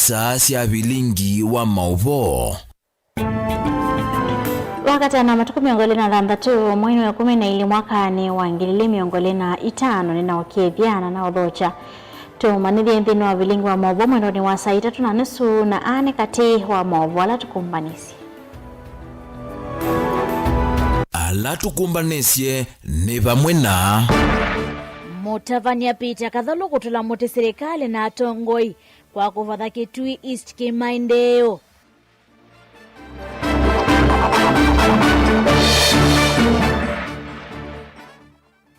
isaa cia vilingi wa mauvo. Wakati na matuku miongole na thantatu mwini wa 12 mwakani wa 2025 ninaokethiana na odhocha tumanithie nthini wa vilingi wa mauvo mwendoni wa saa 3:30 na ane kati wa mauvo ala tukumbanisi. Ala tukumbanisye ni vamwe na Mutavania Peter Kathalu kutula mote serikali na atongoi kwa kuvatha Kitui East kimaendeleo.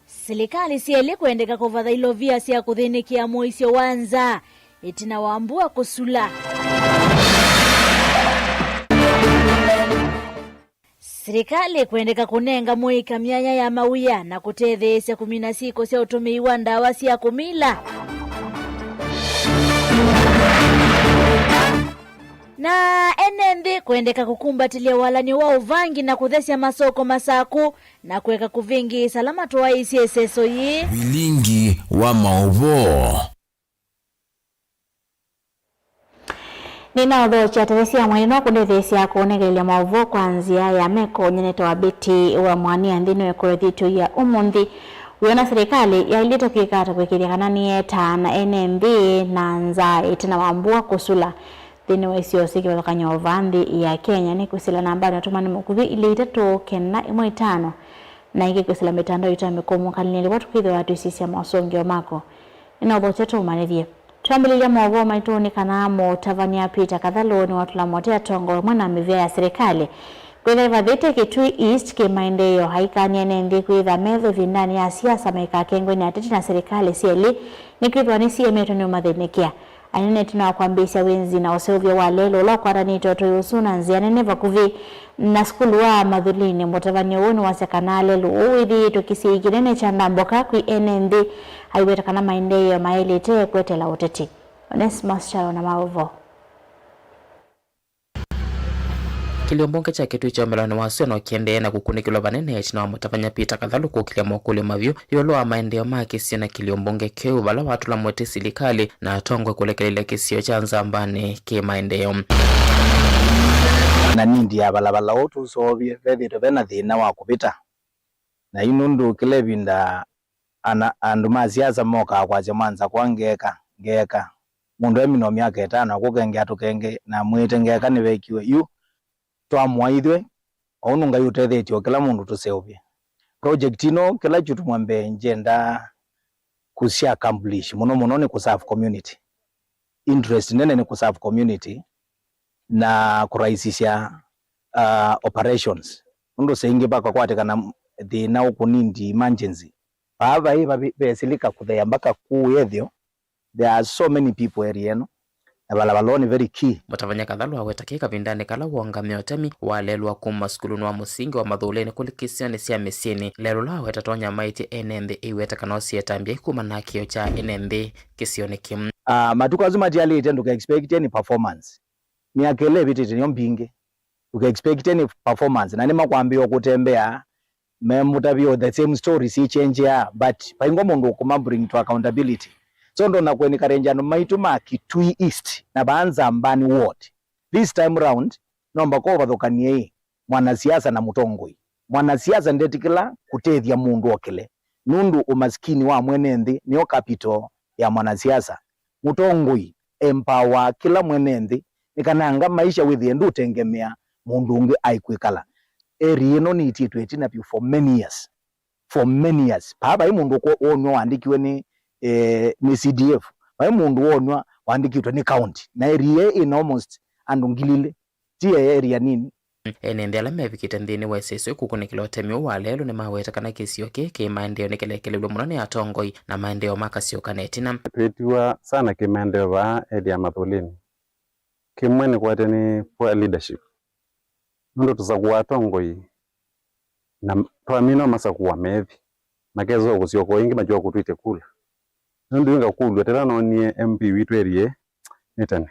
Serikali siele kuendeka kuvatha ilovia sia kuthinikia moisio wanza itina wambua kusula. Serikali kuendeka kunenga muika mianya ya mawia na kutetheesya 16 cia utumiiwa ndawa cia kumila. Na NND kuendeka kukumbatilia walani wa uvangi na kuthesya masoko masaku na kuweka kuvingi salama toa isieseso yi vilingi wa mauvo. Nina odhocha teresia mwenino kundethesia kuonegelia mauvo kwa nzia ya meko nyeneto wa biti wa mwania nthini wekurethito ya umundi. Uyona serikali ya ilito kikata kwekiria kanani eta na NMB na nza itina wambua kusula. Thini wa isio siki walokanya ovandi ya Kenya ni kusila nambari na tumani mukuvi ili itatu kena imo itano. Na hiki kusila mitando ito ya mikomu kalinili watu kithwa watu isisi ya mausongi o mako. Nina odhocha tu umanithie. Tuambililia mauvo maituni kana Mutavania Peter Kathalu ni watu la motea tongo mwana mivya ya serikali. Kwitha ivadhite Kitui East kimaendeleo haikani NND kwitha metho vindani ya siasa maika kengwe ni atiti na serikali sieli ni kwitha ni siyemeto ni umathinikia. Anene tunawakwambisya wenzi na useuvya wa lelo la kwa rani toto yusuna nzia nene vakuvi na skulu wa madhulini. Mutavania wonu wa sekanale luuwithi tukisi kinene cha ndamboka kui NND haiweta kana maendeleo maelite kwetela uteti. Onesmus Charo na mauvo. Kiliombonge cha Kitui cha melani wasio na ukiende na kukunikilo vanene ya china wa Mutavania Peter Kathalu kukilia mwakuli mavyo yolo wa maendeleo makisi na kiliombonge keu vala watu la mwete silikali na atongwe kulekelele kisio cha nzambani ki maendeleo. Na nindi ya balabala otu soovye vethito vena thina wa kupita na inundu kilevinda andu masiasa moka kwaje mwanza kwa ngeka mundu emino miaka 5 akukenge atukenge na mwite ngeka ni vekiwe yu twamwaithwe onunga yutethitio kila mundu tuseuvye project ino kila chutu mwambe njenda kusia accomplish muno ni kuserve community interest nene ni kuserve community na kurahisisha operations ndo seingi baka kwatekana thina ukunindi emergency baba hiva besilika kuthea mpaka kuethio. There are so many people area no na balabaloni very key. Mutavania Kathalu awetakika vindane kala wongamia otemi wa lelu wa kuma skulu wa musingi wa madhuleni kulikisiani siya mesini lelu la wetatonya maiti NND iweta kanosi etambia ikuma na kio cha NND kisioni kim. Matuku azuma tiali itendu ka expect any performance miakele vititi nyombinge uka expect any performance na nima kuambiwa kutembea memutavio the same story si change ya but paingo mundu kuma bring to accountability. So ndo na kweni karenjano maitu ma Kitui East na baanza mbani ward. This time round nomba kwa vathokanie mwanasiasa na mutongoi. Mwanasiasa ndetikila kutethia mundu okile. Nundu umaskini wa mwenenthi niyo capital ya mwanasiasa. Mutongoi empower kila mwenenthi nikananga maisha withie ndu tengemea mundu ungi aikwikala. Eri ino ni ititwe na piu for many years. For many years. Paba hii mundu kwa onyo andikiwe ni CDF. Paba hii mundu onyo andikiwe ni county. Na eri in almost andungilile. Tia area nini? Enendela mevikite nthini wa iseswe kukunikila otemi wa lelo ni maweta kana kisio ke maendeleo nikelekele munane ya tongoi na maendeleo makasio kanetina. Twetiwa sana kimaendeleo va edi ya mathulini. Kimwe ni kwate ni poor leadership. Ndo tusakuwa tongoi na twamino masakuwa mevi makezo kusio ingi majua kutuite kula ndo inga kulu tera no ni MP witu erie netane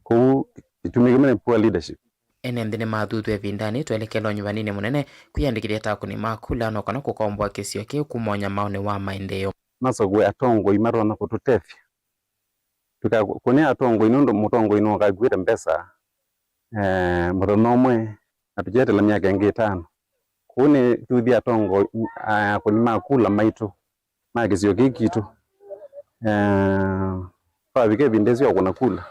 ku itumike poor leadership. NND ni mathuthu evindani twelekelo nyuvanini munene kuyandikiria takuni makula no kana kukombwa kisio ke kumonya maone wa maendeleo masakuwa atongo imarona kututefya tukakone atongo inondo mutongo ino kagwira mbesa mutonomwe atujete la miaka ingi 5 kune tuthi atongo kunima kula maitu makizio kikitu pabike bindezio kuna kula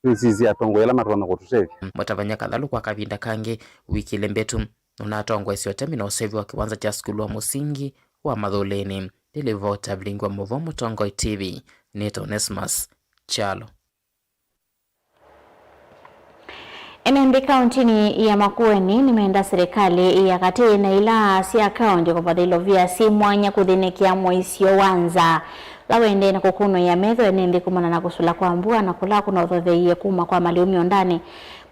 tuzizi atongo ela matwana kututevi Mutavanya Kathalu kwa kavinda kangi wiki lembetu nuna atongo isiotemi na usevi wa kiwanza cha skulu wa musingi wa Mathuleni. Dilivota Vlingwa Muvo, Mutongo TV, Neto Onesmus Chalo. Enembi kauntini ya Makueni nimeenda serikali ya kati na ila siya kaunti kwa padhilo vya si mwanya kuthinikia moisio wanza. Lawende na kukuno ya medho enembi kumana na kusula kwa mbua na kula kuna uthothe kuma kwa maliumi ondani.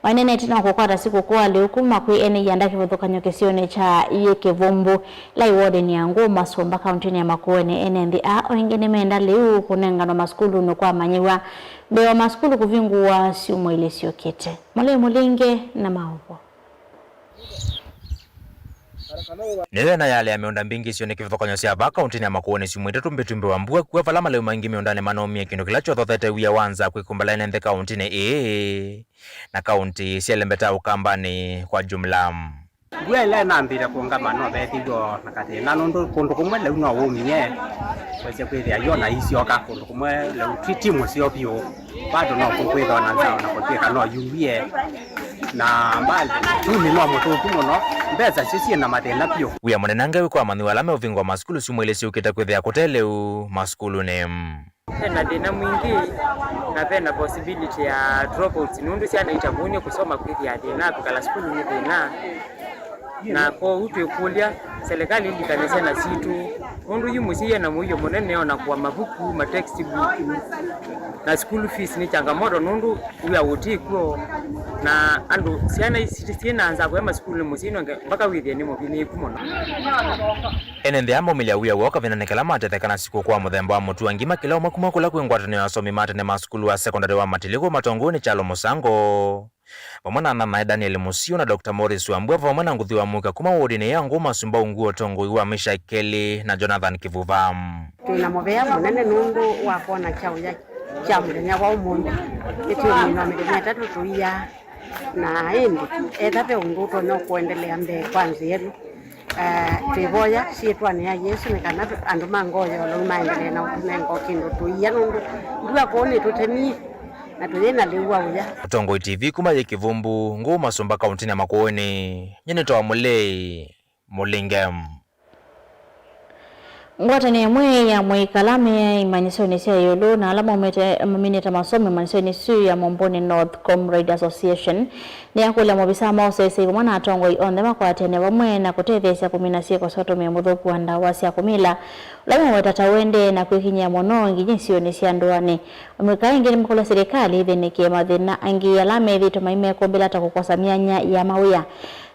Wanene tina kukwata siku kuwa liukuma kui ene yandaki vodhokanyo kesione cha iye kevumbu la iwode ni yangu masomba kauntini ya Makueni enembi oingene meenda liu kunenga no maskulu no kwa manyiwa bewa maskulu kuvingu wa siumo ile siokete mole mulinge na maovo. Nile na yale ya meonda mbingi sione kivithokanyo sia baka kauntini ya Makueni siumwete tumbe wa mbua kuwa falama leo maingi meondane manomi kino kilacho thothete wia wanza kuikumbala nende kauntini na kaunti sielembeta ukambani kwa jumla. Gwele nambira kuungama no bethigo nakati nanondo kundu kumwe leu no wumie kwese kwithia yona icio ka kundu kumwe leu twitimu cio bio bado no kukwitha na nzao na kuthika no yuwie na mbali tumi no mutuku muno mbeza cicie na mathina bio wia munenanga wikwa manthi wala meuvingwa maskulu ciumwile ciukite kwithia kuteleu maskulu ne na thina mwingi na pena possibility ya dropouts nundu ciana itabunye kusoma kwithia thina kukala skulu ni thina na kwa utu kulia serikali ilikanisa na situ nundu yumusiye na muyo munene ona kwa mabuku ma textbook na school fees ni changamoto nundu uya utiko na andu ciana isitiana anza kwa maskulu musino mpaka withie ni mubini kumono ene ndiambo milia uya woka vinanekela matetekana siku kwa muthemba wa mutu ngima kila umakuma kula kwingwatane ya somi matene maskulu wa secondary wa Matiliko Matongoni Chalo Musango Wamana na Daniel Musio na Dr. Morris Wambua wamana nguthi wa muka kuma wodine ya ngoma sumba unguo tongo iwa Misha Kelly na Jonathan Kivuva. Tunamwebea munene nundu wa kuona chao ya chamurenya wa umundu itiyo mino mirenya tatu tuia na hindi ethape unduto no kuendelea mbe kwanzi yenu tivoya sietwane ya Yesu nikana andu mangoya wala maendelea na utunengo kindu tuia nundu ndua kuone tutemi na tuyena liwa uya. Tongo TV kuma ye Kivumbu ngoma sumba kauntini ya Makueni nyenetoa mulei mulingem. Ngwatani ya mwe ya mwe kalame ya imanisoni siya yolo na alama umineta masomo imanisoni siya ya Momboni North Comrade Association ni ya kule mwabisa mause isi kumana atongo iondema kwa atene wa mwe na kuteve siya kumina siya kwa soto miamudhoku wanda wa siya kumila ulama watata wende na kuikinya ya mono ngi jinsi ni siya ndoane umika ingini mkula serikali hivi ni kia madhina angi alame vitu maime kumbila takukosa mianya ya mawia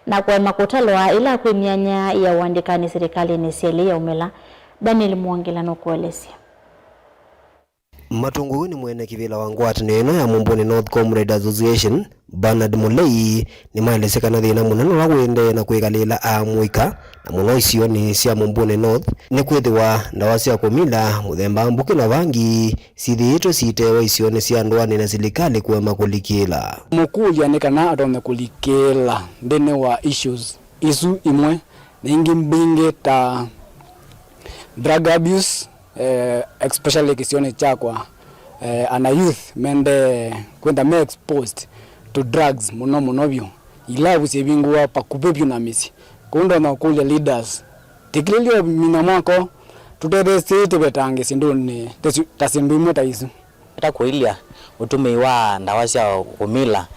na kwa makutalwa ila kui mianya ya uandikani serikali ni siya ya umela. Daniel Mwangela no kuelesia. Matungu ni mwene kivila wangwati neno ya Momboni North Comrade Association Bernard Mulei ni maeleseka na thina munene wa gwende na kwigalila amwika na muno icio ni cia Momboni North ni kwithiwa ndawa cia kumila muthemba mbuki na vangi cithiitwe citewa icio ni cia ndwani na serikali kuema kulikila mukulia ni kana atome kulikila ndene wa issues isu imwe ningi mbingi ta drug abuse especially kisione chakwa ana youth mende kwenda me exposed to drugs muno byo ila busebingwa pakubebyo na misi kundo na kulia leaders tikilile mina mwako tutete state betange sindone tasindumwe taisu takuilia utume wa ndawa cia kumila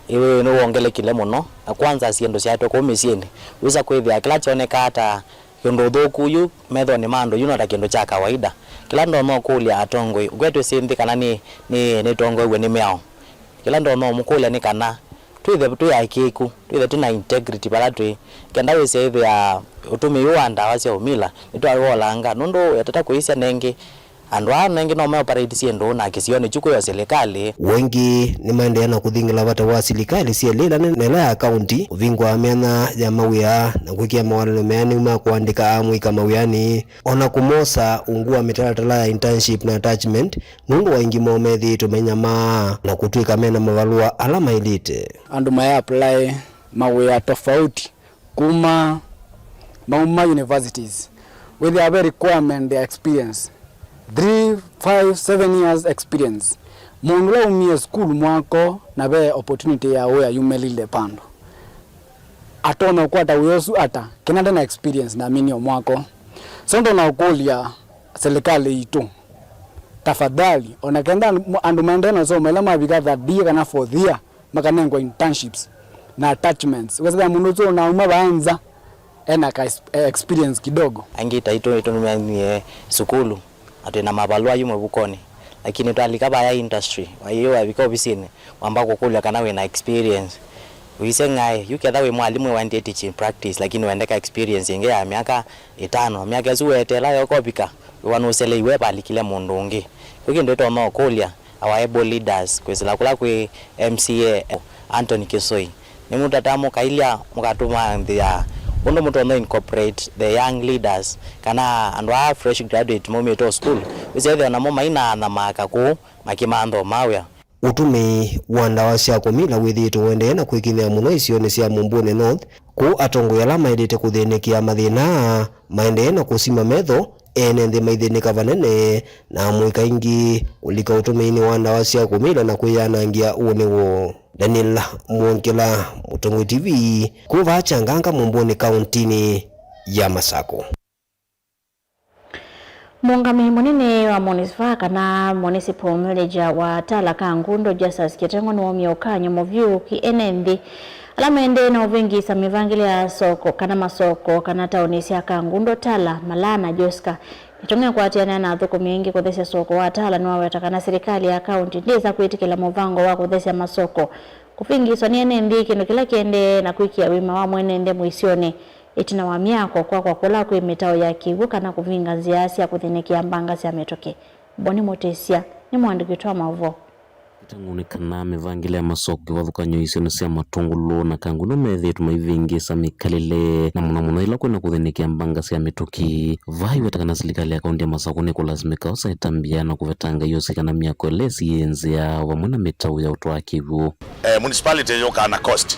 iwe no wongele kile muno na kwanza siendo cia to komisieni wisa kwithia kila choneka hata yondo thoku yu metho ni mando yu na kendo cha kawaida kila ndo no kulia atongwe gwetu sindi kana ni tongwe we ni meao kila ndo no mukulia ni kana tu ya kiku tuna integrity balatwe kenda wese hivi ya utumi yuanda wase umila nitwa wolanga nondo yatata kuisia nenge andwa nengi no me operate siendo na kisione chuko ya serikali wengi ni maendelea na kuthingila bata wa serikali sielela nela ya county uvingwa miana ya mawia na kuikia mawalano meani uma kuandika amwi kama wiani ona kumosa ungua mitalatala ya internship na attachment nundu waingi momethi tumenyama na kutuika mena mavalua alama elite andu maya apply mawia tofauti kuma mauma universities with a very requirement their experience 3, 5, 7 years experience mundu la umie school mwako na be opportunity ya wea yumelile pando atona kwata uyosu ata kinanda na experience na minio mwako sondo na ukulia serikali itu tafadhali onakenda andu maendena so mela mabika that dia kana 4th year makanengwa internships na attachments wesa mundu so na uma baanza ena ka experience kidogo angita ito ni sukulu atena mabalua yumo bukoni lakini twalika baya industry wayo abika obisine wambako kula kana we na experience uisengaye yuketha we mwalimu wa teaching practice lakini wendeka experience yenge ya miaka 5 miaka zuwetela yokopika wanusele iwe balikile mundu ungi yuki ndoto no kulia our able leaders kwesela kula kwe MCA Anthony Kisoi ni mutatamo kailia mukatuma ndia undo mutono incorporate the young leaders kana andwa fresh graduate mometo school wizethe na moma ina na makaku makimando mawya utumi wanda wa cia kumila withito wende na kwikithia muno isione cia Mumbune North ku atongo ya lama edete kuthinikia mathina maende na kusima metho ene nthi maithinika vanene na mwika ingi ulika utumiini wanda wa cia kumila na kuyanangia uonewo Daniel Mwongela Mutongo TV kuva changanga Mumbune kauntini ya Masako. Muungami munene wa Municipal kana Municipal Manager wa Tala Kangundo Justus Kitengo ni wamiokanyo movyu ki NND alamende na uvingi samivangile ya soko kana masoko kana taonisi ya Kangundo Tala Malana Joska itonge kwa atiana na thuku mingi kuthesya soko wa Tala ni wawetakana serikali ya county ndiza kuitikila muvango wa kuthesya masoko kufingiswa ni NND kino kila kiende na kuikia wima wa mwenende muisione itina wa miako kwa kula kwe metao ya kiwu kana kuvinga ziasi ya kuthinikia mbanga sia metoke. Boni Motesia ni mwandikitwa mavo. Itangonekana mivangile ya masoko wathukanyo isione sia matungulo na Kangundo methitu maivingi sa mikalile na muno ila kwena kuthinikia mbanga sia metoki vai wetakana serikali ya kaunti ya Masako ni kulazimika osaitambia na kuvetanga yose kana miako lesi yenzia wamuna metao ya utwa kiwu. Municipality yoka na cost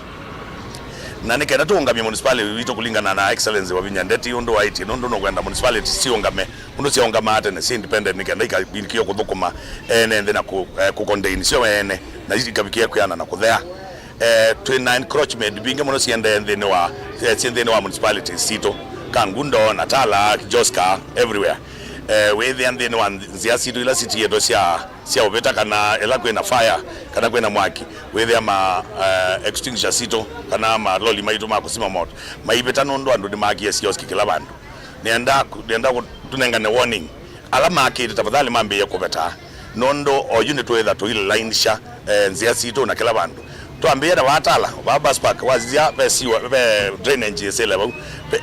na nikenda tuungamia municipality wito kulingana na excellence wa vinyandeti undo waiti undo no kwenda municipality siungame undo siungama hata ne independent nikenda ikabilikio kuthukuma ene na ku contain sio ene na ikabikia kuyana na kuthea 29 encroachment binge muno siende ndene wa municipality sito Kangundo na Tala Joska everywhere with and then one zia sito ila city yedo sia obeta kana ela kwena fire kana kwena mwaki with ama extinguisher sito kana ma loli maitu makusima moto maibeta nondo ando ni maki yesi kila bandu nienda tunengane warning alama akiti tafadhali mambe yakobeta nondo o unit weather to ile line sha zia sito na kila bandu tuambie na watala baba spark wazia besiwa drainage sele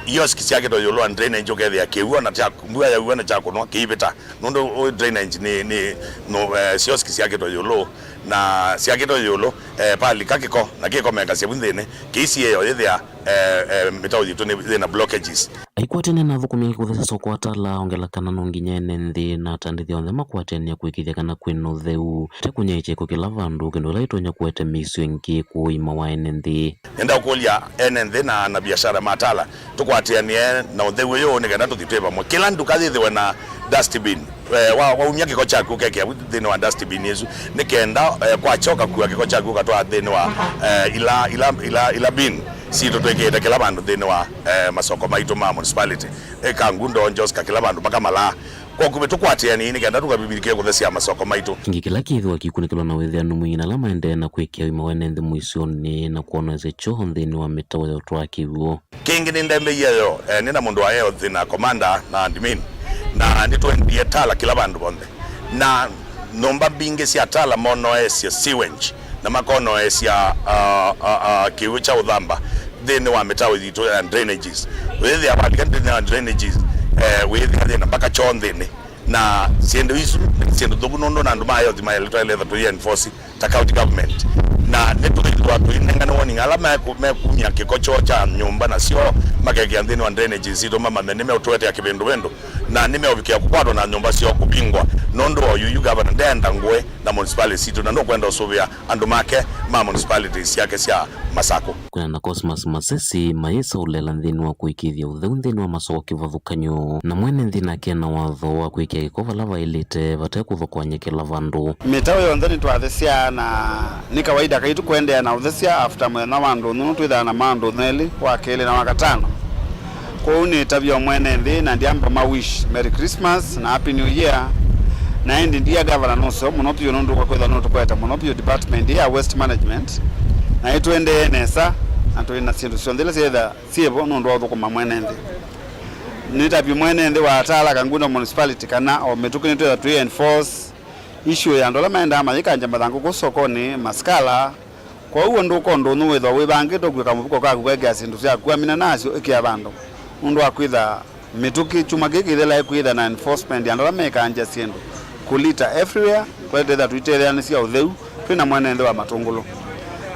yoski siake to yolo drainage oke ya kewa na cha mbua ya uwana cha kono kiibeta nondo drainage ni no yoski siake to yolo na siake to yolo pali kakiko na kiko meka sebundene kisi yo yethia metao yitu ni na blockages aikwatene na thukumia kuthesa soko atala ongela kana nonginya nthi na tandithi onthe makwatene kuikithia kana kwino theu tekunyeche kukila vandu kendo laitonya kuete misyo ingi kuima wa nthi enda kulia nthi na biashara matala tukwatianie na theu yo ne kana tuthitweva mo kila nduka thithiwe na dustbin wa umya kiko chaku keke thini wa dustbin yesu nikenda kwa choka kwa kiko chaku katwa thini wa ila bin si tutwekete kila bandu thini wa masoko maitu ma municipality Kangundo Joska kila bandu paka mala kwa kubetukwatia ni kenda tukabibilikia kuthesia masoko maitu kingi kila kithwa kikunikilwa na wethianu mwina la maende na kwikia wima wene nthi muisioni na kuona zecho thini wa mitao ya utwa kiwu kingi ni ndembe yeyo nina mundu wa health na commander na admin na nitwendie Tala kila bandu bonde na nomba bingi sia Tala mono esia sewage na makono esia kiwu cha udhamba thini wa mitao yitu and drainages wethi abadika thini wa drainages wethi athina mpaka chonthini na siendo isu siendo dobu nondo na nduma ayo thima electoral leather to enforce ta county government na neto watu inenga no ni ngala me kumya kikocho cha nyumba na sio makeke andini wa drainage zito mama nime utwete ya kibendo wendo na nime obikia kukwatwa na nyumba sio kupingwa nondo yu governor ndenda ngwe na municipality zito na no kwenda usubia andumake ma municipalities yake sia Masako kuna na Cosmas Masesi maisa ulela nthini wa kuikithia utheu nthini wa masoko kivathukanyo na mwene nthini akena watho wa kuikia gikova lava ilite vate kuthukwanyikila vandu mitao yonthe ni twathesia na ni kawaida kaitu kuendea na uthesia after mwena wandu nunu twithaa na mandu neli wa keli na wakatano kwa ni tabia mwene nthi na ndiamba mawish Merry Christmas na Happy New Year na endi ndia governor noso monopio nundu kwa kwetha noto kweta monopio department ya waste management na itwende nesa atuina sindu cionthile cietha ciebo nundu wa thukuma mwene nthi nitabi mwene nthi wa atala Kangundo municipality kana o mitukini twetha tu enforce issue ya ndola maenda mayikanja mathangu ku sokoni maskala kwa uo nduko ndunu withwa wibangito gwika mubuko ka kwegea sindu cia kuamina nacio ikia bandu nundu wa kwitha mituki chuma giki thela kwitha na enforcement ya ndola mekanja sindu kulita everywhere kwa twetha tuitetheane cia utheu twina mwene nthi wa Matungulu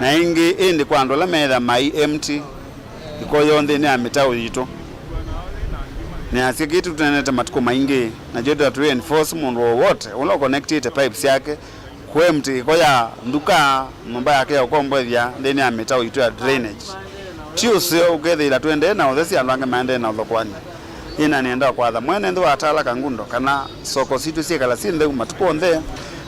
na ingi indi kwa ndola metha mai empty iko yonthe ni amitao yito ni asikitu tunaneta matuko maingi na jodo tu reinforce mundu wote uno connected pipes yake kwa empty iko ya nduka nyumba yake ya ukombothia ndeni amitao yito ya drainage tiuse ukethira twende na uthesi andu ange maende na uthokwani ina nienda kwa mwene nthi wa atala Kangundo kana soko situ ciekala sinde matuko nthe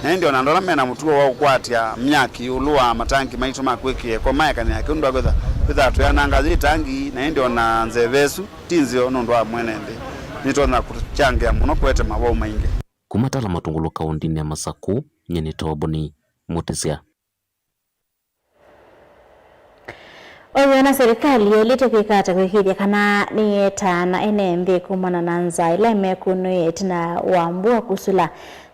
na ndio na ndola mena mutuo wa ukwatia myaki ulua matanki maitu makwikie kwa maika ni yake ndo gwetha kwitha tu yananga zitangi na ndio na nzevesu tinzio ndo wa mwene nthi nitona kuchangia muno kwete mabao maingi kumatala Matungulu kaundini ya Masako nyene toboni Mutesia Oyo na serikali yelite kwikata kwikithia kana nieta na NMB kumana na nza ile mekuno yetina wambua kusula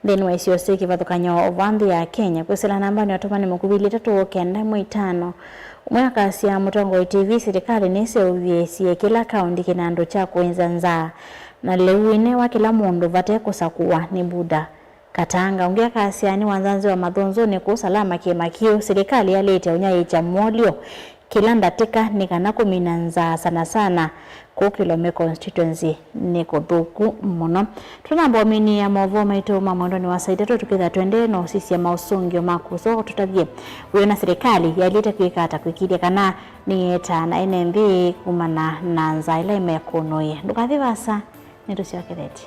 thini wa icio kivathukanyo ovambi ya Kenya kwisila namba ni watomani mukubili 395 mwaka cia Mutongo TV serikali nise uviesie kila kaundi kinando cha kuenza nza na lewine wa kila mundu vate kusakuwa ni buda Katanga ungia kasiani wanzanzi wa mathonzo ni kusalama kimakio serikali yalete unyaye cha molio kila ndateka nikana kuminanza sana sana ku Kilome constituency niko thuku muno tunambo mini ya movo maito mamondo ni wasaida tukitha twende no sisi ya mausungio makuso tutavye wena serikali yalita kwikata kwikidia kana nieta na NMB kumana na nzaila imekonoye ndukathivasa nitucio kireti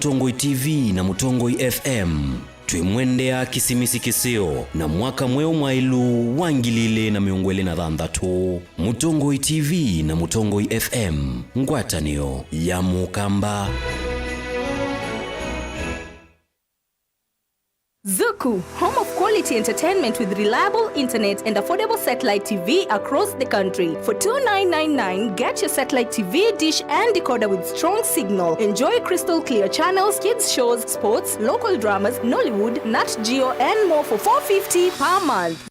Mutongoi TV na Mutongoi FM twimwendea kisimisi kisio na mwaka mweu mwailu wangilile na miongwele na thanthatu Mutongoi TV na Mutongoi FM ngwatanio ya mukamba Zuku, home of quality entertainment with reliable internet and affordable satellite TV across the country. For $29.99, get your satellite TV dish and decoder with strong signal. Enjoy crystal clear channels, kids shows, sports, local dramas, Nollywood, Nat Geo, and more for $4.50 per month.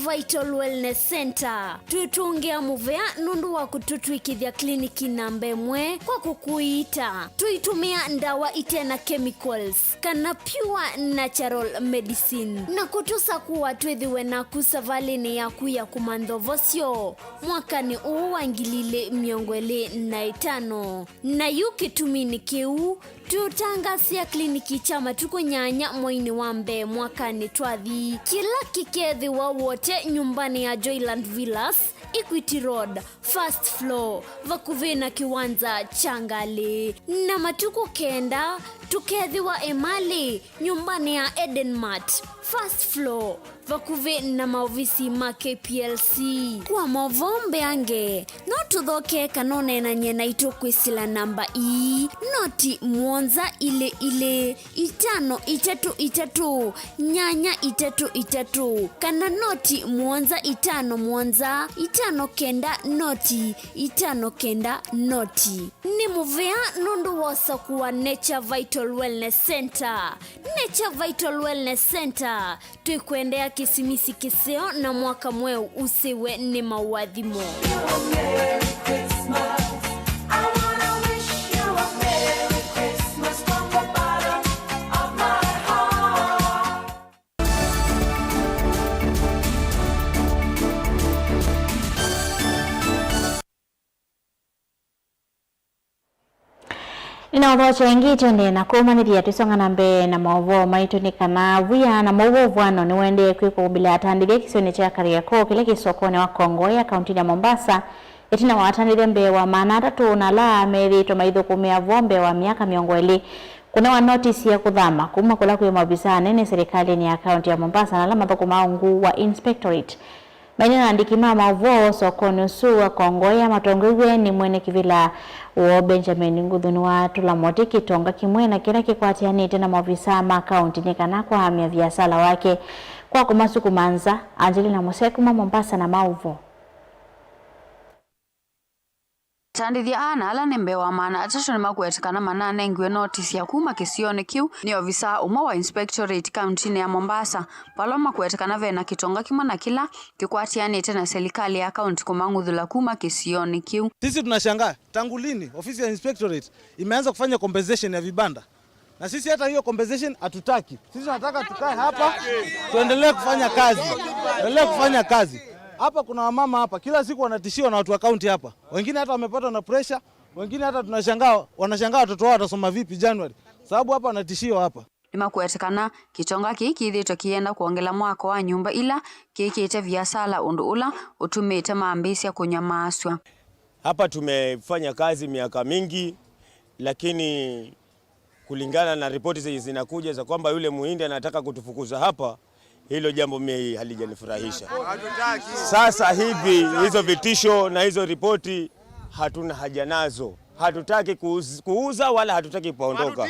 Vital Wellness Center tutungia muvea nundu wa kututwikithia kliniki nambe mwe kwa kukuita tuitumia ndawa itena chemicals kana pure natural medicine na kutusa kuwa twithiwe na kusavalini ya kuya kumandhovosyo mwakani uwangilile miongwele na itano na yuki tumini kiu tutangasia kliniki chama tukunyanya mwaini wambe mwakani twathi kila kikethi wa wote nyumbani ya Joyland Villas, Equity Road, first floor, vakuvena kiwanza Changali. Na matuku kenda, tukethiwa emali nyumbani ya Edenmart first floor vakuve na maofisi ma KPLC kwa movombe ange no tuthoke kanone na nyena itokwisila namba noti mwonza ile itano itatu nyanya itatu kana noti mwonza itano mwonza itano kenda noti itano kenda noti ni muvea nundu wosa kuwa Nature Vital Wellness Center. Nature Vital Wellness Center tuikwendea kisimisi kiseo na mwaka mweu usiwe ni mawadhimo. Inaovocha ingi tuende na kumanithia tusonga nambe na maovo maitunikana wia na maovo vwano ni wende kwiko bila atandiria kisioni cha Kariakoo kile kisokoni wa Kongoya kaunti ya Mombasa itina watandiria mbe wa manata tu na la merito maithukumia vombe wa miaka miongweli kuna wa notice ya kudhama kuma kula kwa mabisa nene serikali ni ya kaunti ya Mombasa na la mathukuma ungu wa inspectorate Maina andikima maovo sokoni usu wa Kongoya matongwe ni mwene kivila uo Benjamin Ngudhunu wa Tulamoti kitonga kimwe na kila kikwatiani tena maofisa ma kaunti nikana kwa hamia viasala wake kwa kumasuku manza Angelina Mosekuma Mombasa na mauvo. Tandithia ana ala nembe wa mana atatu ni makuetekana manane ngwe notice ya kuma kisioni kiu ni ofisa umwe wa inspectorate county ya Mombasa paloma kuetekana vena kitonga kimwe na kila kikwatiani tena serikali ya county kumanguthula kuma kisioni kiu. Sisi tunashangaa tangu lini ofisi ya inspectorate imeanza kufanya compensation ya vibanda na sisi hata hiyo compensation hatutaki. Sisi tunataka tukae hapa tuendelee kufanya kazi. Hapa kuna wamama hapa kila siku wanatishiwa na watu wa kaunti hapa. Wengine hata wamepatwa na pressure, wengine hata wanashangaa watoto wao watasoma vipi January. Sababu hapa wanatishiwa hapa. Lima kuetekana kitonga kithito kienda kuongela mwako wa nyumba ila kikite viasala undu ula utumite maambisi ya kunyamaswa. Hapa tumefanya kazi miaka mingi lakini kulingana na ripoti zinakuja za kwamba yule Muhindi anataka kutufukuza hapa. Hilo jambo mimi halijanifurahisha. Sasa hivi hizo vitisho na hizo ripoti hatuna haja nazo. Hatutaki kuuza wala hatutaki kuondoka.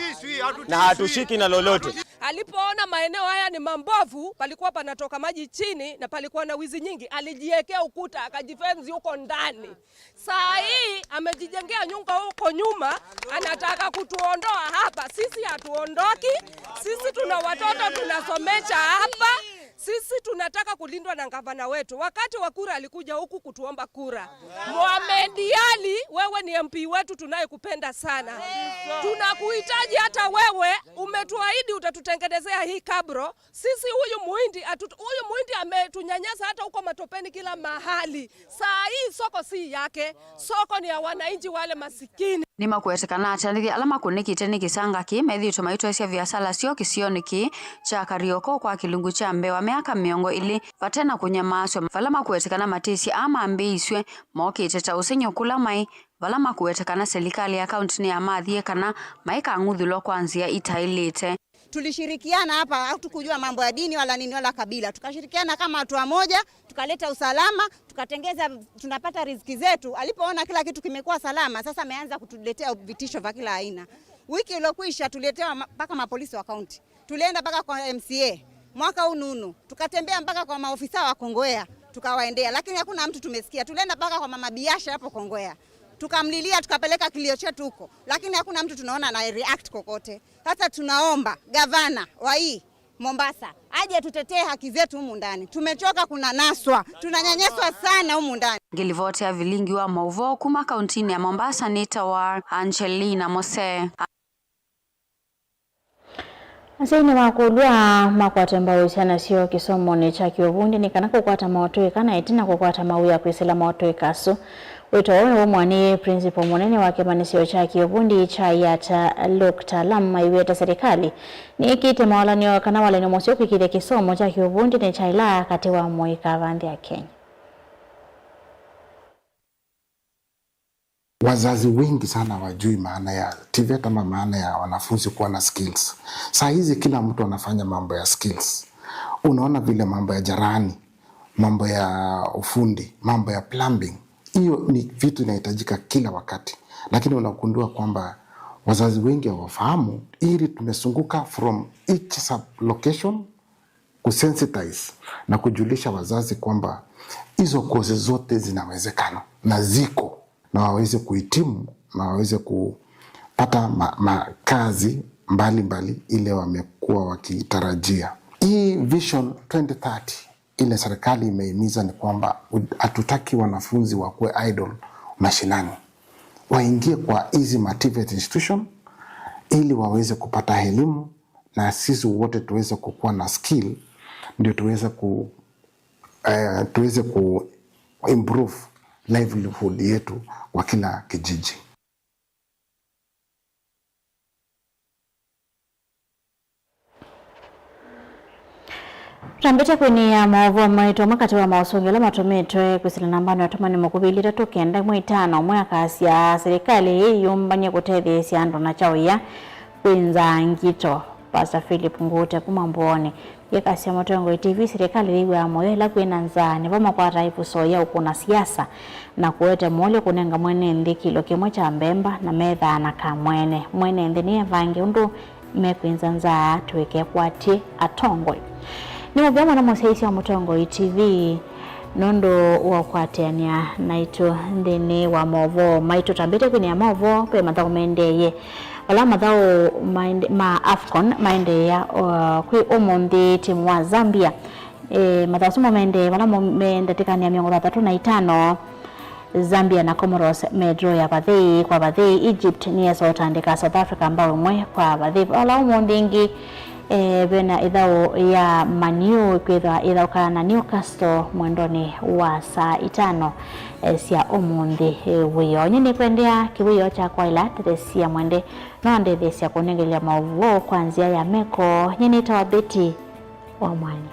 Na hatushiki na lolote. Alipoona maeneo haya ni mambovu, palikuwa panatoka maji chini na palikuwa na wizi nyingi, alijiwekea ukuta akajifenzi huko ndani. Saa hii amejijengea nyumba huko nyuma, anataka kutuondoa hapa. Sisi hatuondoki. Sisi tuna watoto tunasomesha hapa. Sisi tunataka kulindwa na gavana wetu. Wakati wa kura alikuja huku kutuomba kura. Mohamed Ali, wewe ni MP wetu tunayekupenda sana. Tunakuhitaji hata wewe, umetuahidi utatutengenezea hii kabro. Sisi huyu Muhindi ametunyanyasa hata huko matopeni kila mahali. Saa hii soko si yake, soko ni ya wananchi wale masikini. Nima kuetekana atandithia alama kunikite ni kisanga ki methi tumaitwa cia viasala sio kisioni ki cha Kariakoo kwa kilungu cha mbewa miaka miongo ili patena kunyamaswa valama kuetekana matisi ama ambeiswe moke iteta usenyo kula mai valama kuetekana serikali ya kaunti ya Mathie kana maika nguthulo kwanzia itailite. Tulishirikiana hapa, hatukujua mambo ya dini wala nini wala kabila. Tukashirikiana kama watu wamoja, tukaleta usalama, tukatengeza tunapata riziki zetu. Alipoona kila kitu kimekuwa salama, sasa ameanza kutuletea vitisho vya kila aina. Wiki iliyokwisha tuletewa mpaka mapolisi wa kaunti. Tulienda mpaka kwa MCA. Mwaka huu Nunu, tukatembea mpaka kwa maofisa wa Kongoya, tukawaendea, lakini hakuna mtu tumesikia. Tulienda mpaka kwa mama biasha hapo Kongoya. Tukamlilia, tukapeleka kilio chetu huko, lakini hakuna mtu tunaona na react kokote. Sasa tunaomba gavana wa hii Mombasa aje tutetee haki zetu humu ndani. Tumechoka kuna naswa, tunanyanyaswa sana humu ndani. Ngilivote ya vilingi wa Mauvo kuma kauntini ya Mombasa nitawar Angelina Mose. Asini wakulua makwata mbao sana sio kisomo ni cha kiovundi ni kana kukwata maotoi kana itina kukwata mawia kuisila maotoi kasu. Wito wa mwani principal mwenene wa kimanisio cha kiovundi cha yata Loktalam maiweta serikali. Ni ikite mawalani kana wale ni mosio kikide kisomo cha kiovundi ni cha ila katiwa Moi Kavandi ya Kenya. wazazi wengi sana wajui maana ya TVET ama maana ya wanafunzi kuwa na skills. Saa hizi kila mtu anafanya mambo ya skills. Unaona vile mambo ya jarani, mambo ya ufundi, mambo ya plumbing. Hiyo ni vitu inahitajika kila wakati. Lakini unagundua kwamba wazazi wengi hawafahamu, ili tumesunguka from each sub location kusensitize na kujulisha wazazi kwamba hizo kozi zote zinawezekana na ziko, na waweze kuhitimu na waweze kupata kazi mbalimbali ile wamekuwa wakitarajia. Hii Vision 2030 ile serikali imehimiza ni kwamba hatutaki wanafunzi wakuwe idle mashinani, waingie kwa hizi TVET institution ili waweze kupata elimu, na sisi wote tuweze kukuwa na skill, ndio tuweze ku improve livelihood yetu kwa kila kijiji. Tambete kwenye ya maovu maito makati wa mausungila matumitwe kusila nambano ya tumani mkubili tatu kenda mwitano mwaka ya serikali yumbanye kutethi siando na chawia kwinza ngito. Pastor Philip Ngute kumamboni yekasi ya Mutongo TV serikali liwe ya moyo la kuenanza ni vama kwa raifu soya ukuna siasa na kuwete mwole kunenga mwene ndi kilo kimwe cha mbemba na medha na kamwene mwene ndi ni evange undu mekwinzanza tuweke kwati atongwe. Ni mbiama na moseisi wa Mutongo TV nondo wa kwateania naitu ndini wa movo maito tambete kwenye ya movo pe madhao mendeye wala madhao AFCON maende ya kui umundi timu wa Zambia madhao sumo mende wala mende tikani ya miongo 35 Zambia na Comoros medro ya badhei kwa badhei Egypt ni ya sotandika South Africa ambao mwe kwa badhei wala umundi ingi bena idhao ya Maniu kwedha idhao kana Newcastle mwendoni wa saa 5 siya umundi wiyo nyini kwendea kiwiyo cha kwa ila teresia mwende noande desia kunengelia mauvuo kwanzia ya meko nyini tawabeti wa mwani.